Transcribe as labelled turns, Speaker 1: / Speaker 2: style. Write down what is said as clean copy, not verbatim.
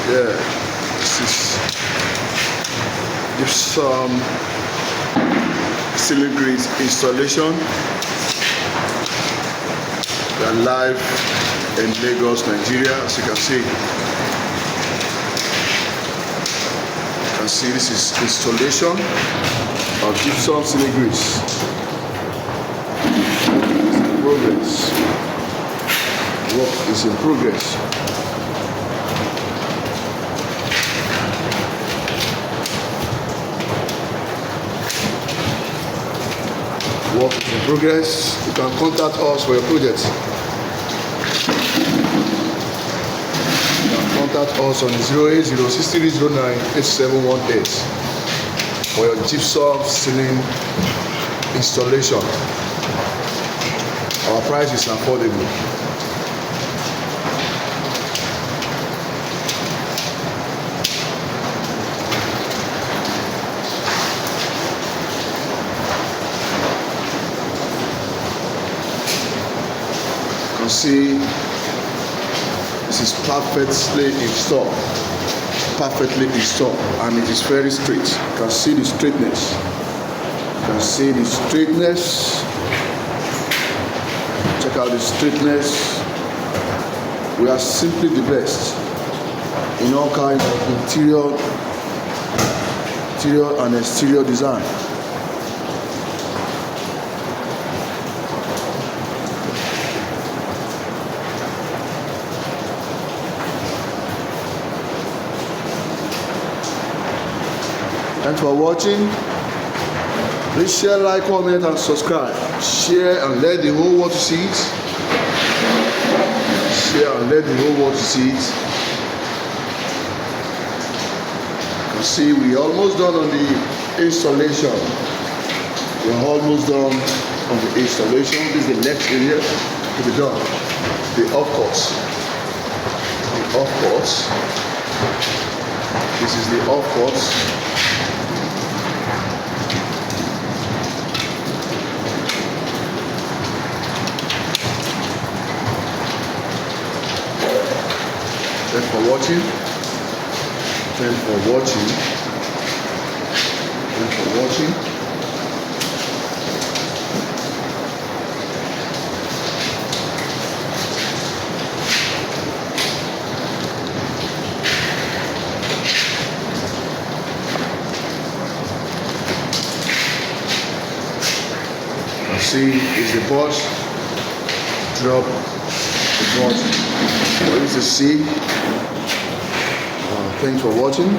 Speaker 1: Yeah, this is gypsum ceiling grid installation. We are live in Lagos, Nigeria. As you can see, this is installation of gypsum ceiling grids. Work is in progress. Work is in progress. You can contact us for your project. You can contact us on 08063098718 for your gypsum ceiling installation. Our price is affordable. See, this is perfectly installed, and it is very straight. You can see the straightness. Check out the straightness. We are simply the best in all kinds of interior and exterior design. Thanks for watching. Please share, like, comment, and subscribe. Share and let the whole world see it. You can see we're almost done on the installation. This is the next area to be done. The off course. This is the off course. Thanks for watching. See, is the boss drop the boss for you to see. Thanks for watching.